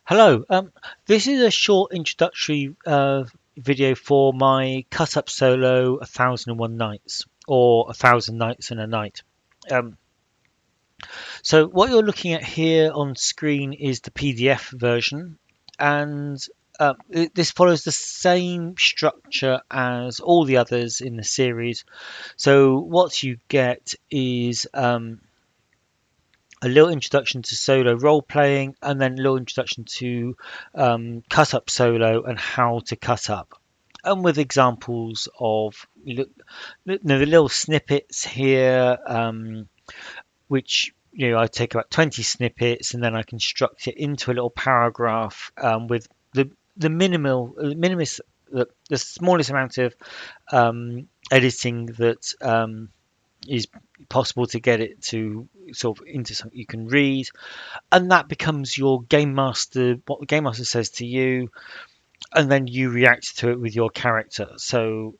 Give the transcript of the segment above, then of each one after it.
Hello, this is a short introductory video for my cut up solo 1001 Nights or 1000 Nights and a Night. Um, so what you're looking at here on screen is the PDF version, and this follows the same structure as all the others in the series. So what you get is a little introduction to solo role playing, and then a little introduction to cut up solo and how to cut up, and with examples of the little snippets here, which I take about 20 snippets and then I construct it into a little paragraph with the minimus the smallest amount of editing that is possible to get it to sort of into something you can read, and that becomes your game master, what the game master says to you, and then you react to it with your character. So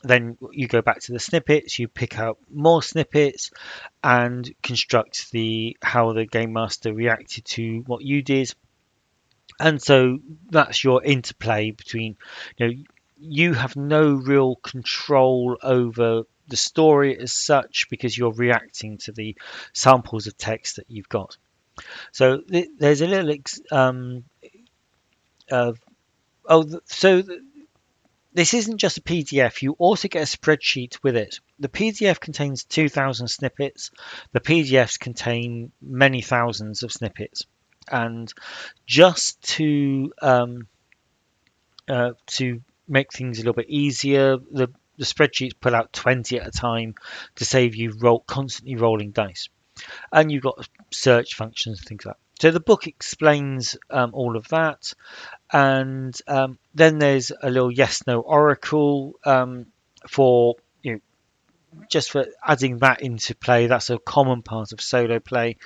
then you go back to the snippets, you pick out more snippets and construct the how the game master reacted to what you did. And so that's your interplay between, you have no real control over the story as such because you're reacting to the samples of text that you've got. So there's a little this isn't just a PDF. You also get a spreadsheet with it. The PDF contains 2,000 snippets. The PDFs contain many thousands of snippets, and just to make things a little bit easier, the spreadsheets put out 20 at a time to save you constantly rolling dice. And you've got search functions and things like that. So the book explains all of that, and then there's a little yes/no oracle for just for adding that into play. That's a common part of solo play.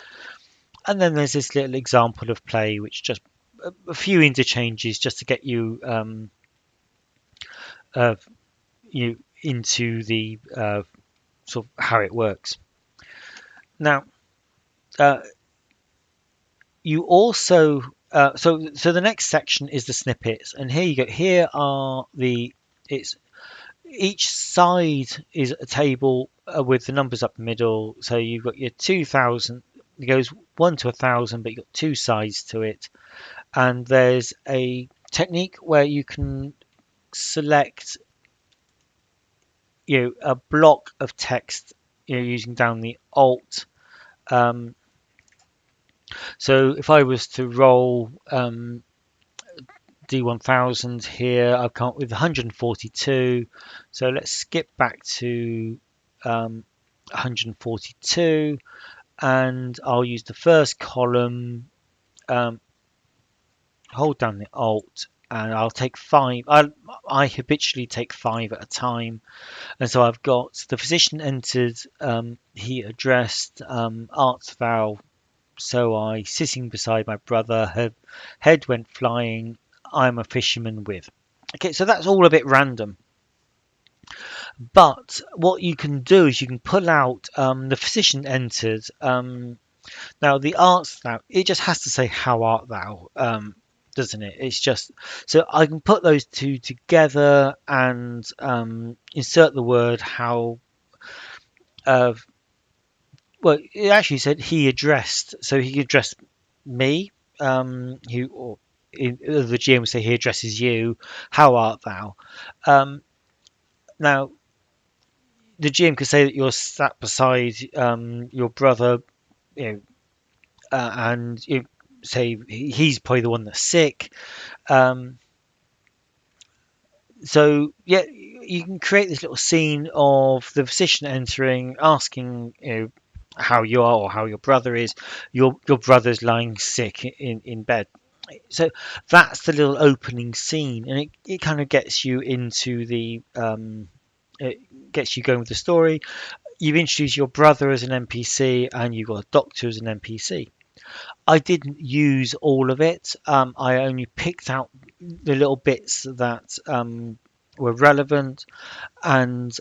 And then there's this little example of play, which just a few interchanges just to get you into the sort of how it works. Now, you also so the next section is the snippets, and here you go. Here are each side is a table with the numbers up the middle. So you've got your 2,000. It goes 1 to 1,000, but you've got two sides to it. And there's a technique where you can select a block of text using down the Alt. So if I was to roll D1000 here, I've come up with 142. So let's skip back to 142, and I'll use the first column, hold down the Alt, and I'll take 5. I habitually take 5 at a time, and so I've got the physician entered, he addressed, arts vow, so I sitting beside my brother, her head went flying, I'm a fisherman with. Okay, so that's all a bit random. But what you can do is you can pull out the physician entered. Now the arts thou, it just has to say how art thou, doesn't it? It's just so I can put those two together and insert the word how. Well, it actually said he addressed, so he addressed me. The GM would say he addresses you. How art thou? Now, the GM could say that you're sat beside your brother, and say he's probably the one that's sick. So yeah, you can create this little scene of the physician entering, asking how you are or how your brother is. Your brother's lying sick in bed. So that's the little opening scene, and it kind of gets you into the it gets you going with the story. You've introduced your brother as an NPC, and you've got a doctor as an NPC. I didn't use all of it. I only picked out the little bits that were relevant, and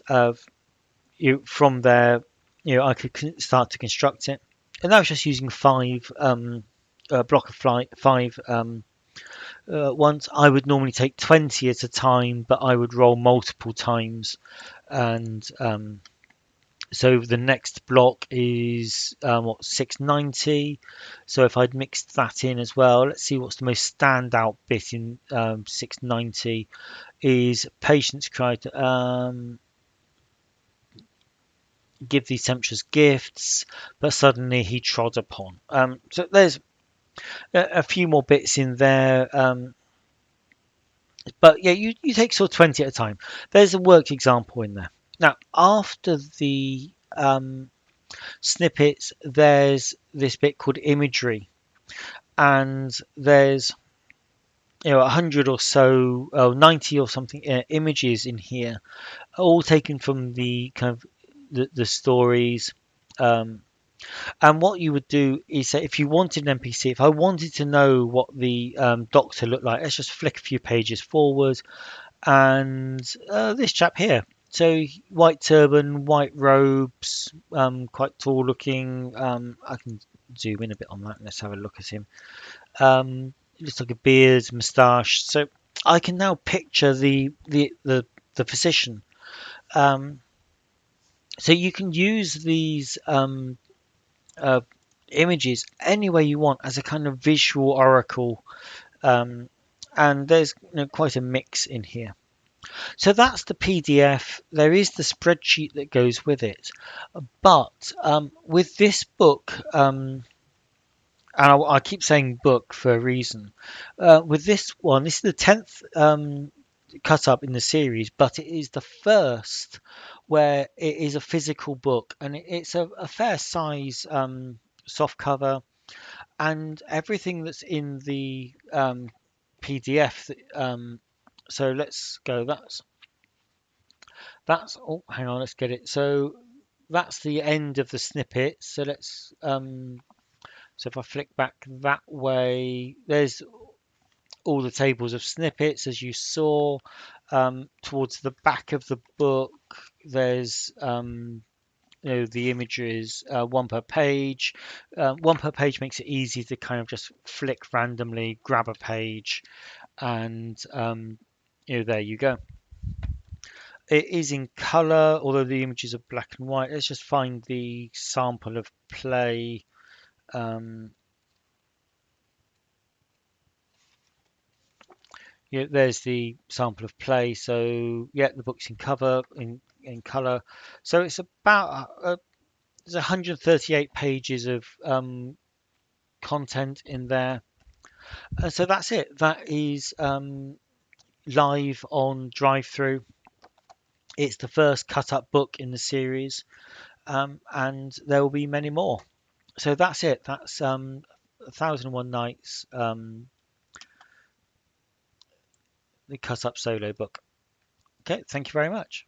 from there, I could start to construct it. And that was just using 5 block of five ones. I would normally take 20 at a time, but I would roll multiple times. And so the next block is what, 690. So if I'd mixed that in as well, let's see what's the most standout bit in 690 is patience cried. Give these temptress gifts, but suddenly he trod upon. So there's a few more bits in there. But yeah, you take sort of 20 at a time. There's a work example in there. Now, after the snippets, there's this bit called imagery, and there's 100 or so, 90 or something images in here, all taken from the kind of the stories. Um, and what you would do is say, if you wanted an NPC, if I wanted to know what the doctor looked like, let's just flick a few pages forward, and this chap here. So white turban, white robes, quite tall looking. I can zoom in a bit on that. Let's have a look at him. Looks like a beard, moustache. So I can now picture the physician. Um, so you can use these uh, images any way you want as a kind of visual oracle, um, and there's quite a mix in here. So that's the PDF. There is the spreadsheet that goes with it, but with this book, and I keep saying book for a reason. With this one, this is the 10th cut up in the series, but it is the first where it is a physical book, and it's a fair size soft cover, and everything that's in the PDF. So let's go. That's oh, hang on, let's get it. So that's the end of the snippet. So let's so if I flick back that way, there's all the tables of snippets as you saw. Towards the back of the book, there's the images, one per page. One per page makes it easy to kind of just flick randomly, grab a page, and there you go. It is in color, although the images are black and white. Let's just find the sample of play. There's the sample of play. So yeah, the book's in cover in color. So it's about there's 138 pages of content in there. So that's it. That is live on DriveThru. It's the first cut up book in the series, and there will be many more. So that's it. That's 1001 Nights, the cut up solo book. Okay, thank you very much.